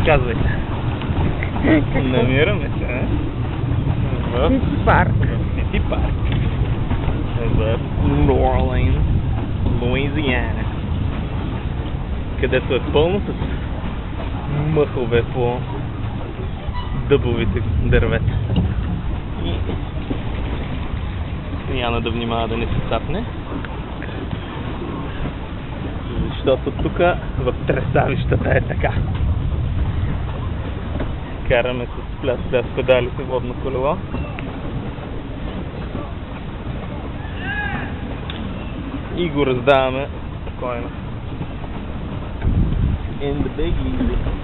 Разказвайте. Намираме се в Сити парк. Сити парк в Ню Орлийнс, Луизиана, където е пълно с мъхове по дъбовите дървета. И Яна да внимава да не се цапне, защото тук в тресавищата е така. Караме с пляс педалите водно колело. И го раздаваме спокойно. In the big easy.